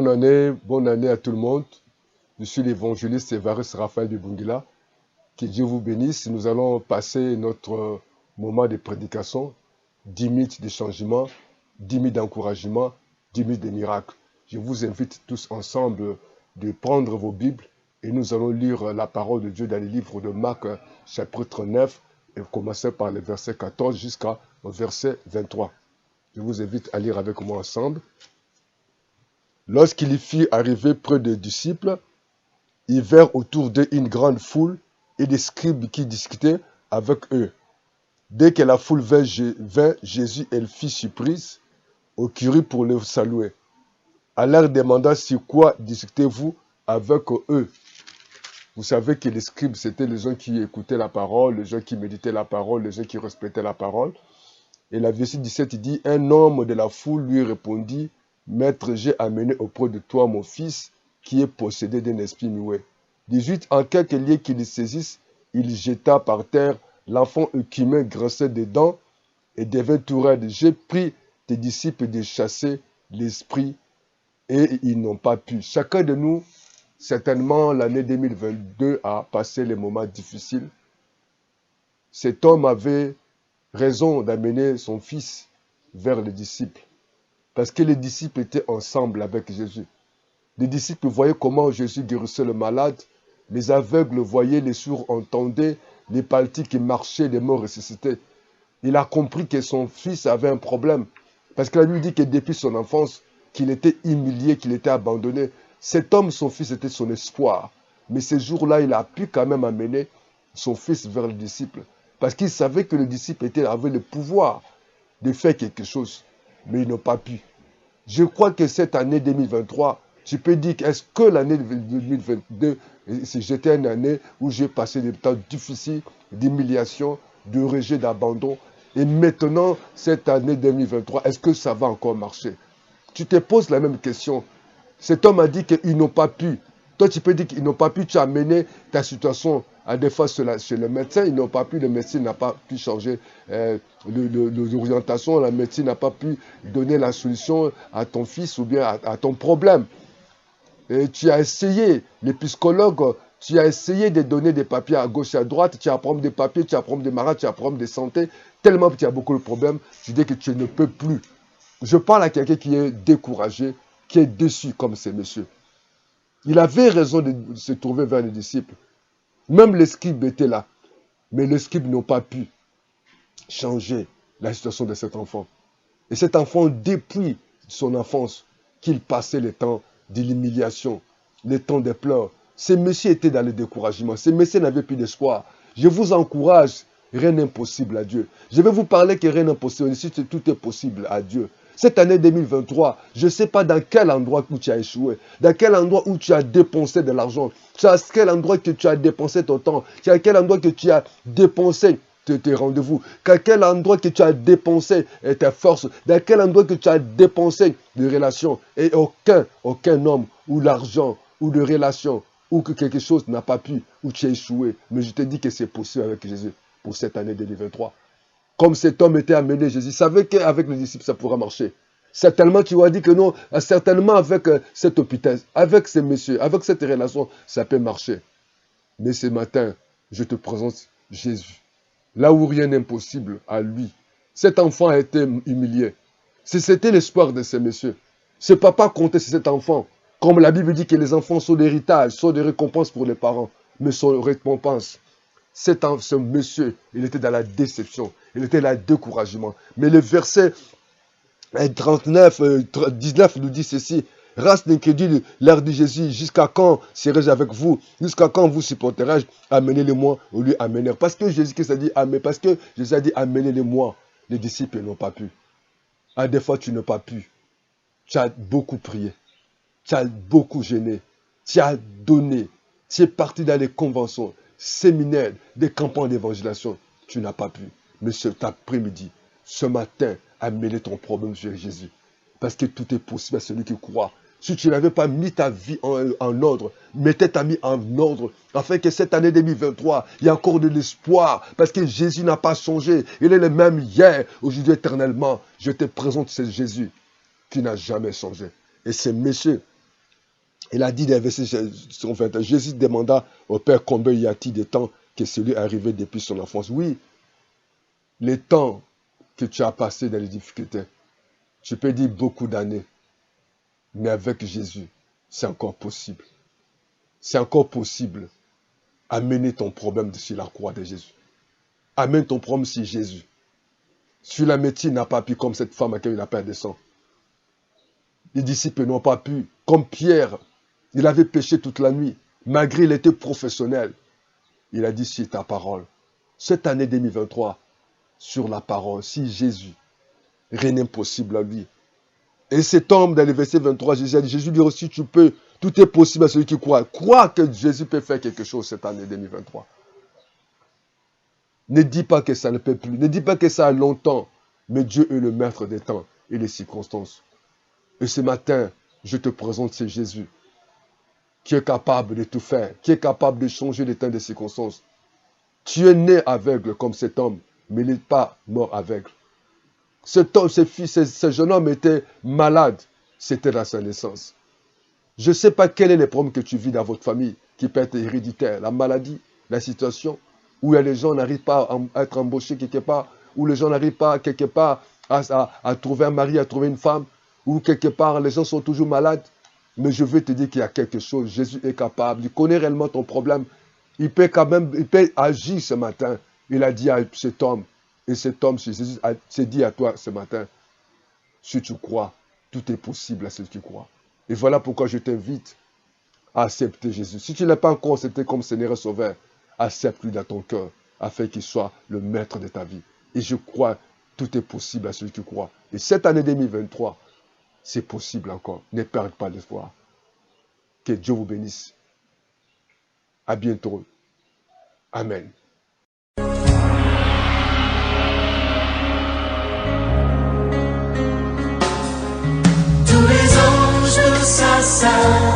bonne année à tout le monde. Je suis l'évangéliste Évariste Raphaël de Bungila. Que Dieu vous bénisse. Nous allons passer notre moment de prédication, 10 minutes de changement, 10 minutes d'encouragement, 10 minutes de miracles. Je vous invite tous ensemble de prendre vos Bibles et nous allons lire la parole de Dieu dans le livre de Marc, chapitre 9, et commencer par le verset 14 jusqu'au verset 23. Je vous invite à lire avec moi ensemble. Lorsqu'il fut arrivé près des disciples, ils virent autour d'eux une grande foule et des scribes qui discutaient avec eux. Dès que la foule vint, Jésus, elle fit surprise au curé pour le saluer. Elle leur demanda sur quoi discutez-vous avec eux. Vous savez que les scribes, c'était les gens qui écoutaient la parole, les gens qui méditaient la parole, les gens qui respectaient la parole. Et la verset 17, il dit, un homme de la foule lui répondit, Maître, j'ai amené auprès de toi mon fils qui est possédé d'un esprit muet. 18, en quelques lieux qu'il saisisse, il jeta par terre, l'enfant écumé grinçait des dents et devint tout raide. J'ai pris tes disciples de chasser l'esprit et ils n'ont pas pu. Chacun de nous, certainement l'année 2022 a passé les moments difficiles. Cet homme avait raison d'amener son fils vers les disciples. Parce que les disciples étaient ensemble avec Jésus. Les disciples voyaient comment Jésus guérissait le malade, les aveugles voyaient, les sourds entendaient, les paralytiques marchaient, les morts ressuscitaient. Il a compris que son fils avait un problème. Parce que la Bible dit que depuis son enfance, qu'il était humilié, qu'il était abandonné. Cet homme, son fils, était son espoir. Mais ce jour-là, il a pu quand même amener son fils vers les disciples. Parce qu'il savait que les disciples avaient le pouvoir de faire quelque chose. Mais ils n'ont pas pu. Je crois que cette année 2023, tu peux dire, est-ce que l'année 2022, c'était une année où j'ai passé des temps difficiles, d'humiliation, de rejet, d'abandon. Et maintenant, cette année 2023, est-ce que ça va encore marcher? Tu te poses la même question. Cet homme a dit qu'ils n'ont pas pu. Toi, tu peux dire qu'ils n'ont pas pu. Tu as mené ta situation à des fois chez le médecin. Ils n'ont pas pu. Le médecin n'a pas pu changer l'orientation. La médecine n'a pas pu donner la solution à ton fils ou bien à ton problème. Et tu as essayé, les psychologues, tu as essayé de donner des papiers à gauche et à droite. Tu as problème des papiers, tu as problème des malades, tu as problème de santé. Tellement que tu as beaucoup de problèmes. Tu dis que tu ne peux plus. Je parle à quelqu'un qui est découragé, qui est déçu comme ce monsieur. Il avait raison de se tourner vers les disciples. Même les scribes étaient là. Mais les scribes n'ont pas pu changer la situation de cet enfant. Et cet enfant, depuis son enfance, qu'il passait les temps de l'humiliation, les temps des pleurs. Ce monsieur était dans le découragement. Ce monsieur n'avait plus d'espoir. Je vous encourage, rien n'est impossible à Dieu. Je vais vous parler que rien n'est impossible. Ici, tout est possible à Dieu. Cette année 2023, je ne sais pas dans quel endroit où tu as échoué, dans quel endroit où tu as dépensé de l'argent, dans quel endroit que tu as dépensé ton temps, dans quel endroit que tu as dépensé tes rendez-vous, dans quel endroit que tu as dépensé tes forces, dans quel endroit que tu as dépensé des relations. Et aucun homme ou l'argent ou de relations ou que quelque chose n'a pas pu, ou tu as échoué. Mais je te dis que c'est possible avec Jésus pour cette année 2023. Comme cet homme était amené, Jésus savait qu'avec les disciples, ça pourra marcher. Certainement, tu as dit que non, certainement avec cet hôpital, avec ces messieurs, avec cette relation, ça peut marcher. Mais ce matin, je te présente Jésus. Là où rien n'est impossible à lui. Cet enfant a été humilié. C'était l'espoir de ces messieurs. Ce papa comptait sur cet enfant. Comme la Bible dit que les enfants sont l'héritage, sont des récompenses pour les parents, mais sont récompenses. Ce monsieur, il était dans la déception, il était dans le découragement. Mais le verset 19 nous dit ceci. Race d'incrédules, l'air de Jésus, jusqu'à quand serai-je avec vous? Jusqu'à quand vous supporterai-je? Amenez-les-moi au lieu amener. Parce que Jésus a dit amenez, parce que Jésus a dit amenez-les-moi. Les disciples n'ont pas pu. À des fois, tu n'as pas pu. Tu as beaucoup prié. Tu as beaucoup gêné. Tu as donné. Tu es parti dans les conventions, séminaires, des campagnes d'évangélisation. Tu n'as pas pu. Mais cet après-midi, ce matin, amener ton problème sur Jésus. Parce que tout est possible à celui qui croit. Si tu n'avais pas mis ta vie en ordre, mettez ta vie en ordre, afin que cette année 2023, il y ait encore de l'espoir, parce que Jésus n'a pas changé. Il est le même hier, aujourd'hui, éternellement. Je te présente ce Jésus qui n'a jamais changé. Et ce monsieur, Il a dit dans le verset 21, Jésus demanda au Père combien y a-t-il de temps que celui est arrivé depuis son enfance. Oui, les temps que tu as passé dans les difficultés, tu peux dire beaucoup d'années, mais avec Jésus, c'est encore possible. C'est encore possible. Amener ton problème sur la croix de Jésus. Amène ton problème sur Jésus. Sur la médecine n'a pas pu, comme cette femme à qui il a perdu sang. Les disciples n'ont pas pu. Comme Pierre, il avait péché toute la nuit. Malgré il était professionnel. Il a dit sur ta parole. Cette année 2023, sur la parole, si Jésus, rien n'est possible à lui. Et cet homme, dans le verset 23, Jésus dit aussi, tu peux, tout est possible à celui qui croit. Crois que Jésus peut faire quelque chose cette année 2023. Ne dis pas que ça ne peut plus. Ne dis pas que ça a longtemps. Mais Dieu est le maître des temps et des circonstances. Et ce matin, je te présente ce Jésus qui est capable de tout faire, qui est capable de changer les temps et des circonstances. Tu es né aveugle comme cet homme, mais il n'est pas mort aveugle. Cet homme, ce jeune homme était malade. C'était à sa naissance. Je ne sais pas quel est le problème que tu vis dans votre famille, qui peut être héréditaire, la maladie, la situation, où les gens n'arrivent pas à être embauchés quelque part, où les gens n'arrivent pas quelque part à trouver un mari, à trouver une femme, où quelque part les gens sont toujours malades. Mais je veux te dire qu'il y a quelque chose. Jésus est capable. Il connaît réellement ton problème. Il peut agir ce matin. Il a dit à cet homme, et cet homme, Jésus, s'est dit à toi ce matin, si tu crois, tout est possible à ceux qui croient. Et voilà pourquoi je t'invite à accepter Jésus. Si tu ne l'as pas encore accepté comme Seigneur et Sauveur, accepte-lui dans ton cœur, afin qu'il soit le maître de ta vie. Et je crois, tout est possible à ceux qui croient. Et cette année 2023, c'est possible encore. Ne perdez pas l'espoir. Que Dieu vous bénisse. À bientôt. Amen. Tous les anges de sa salle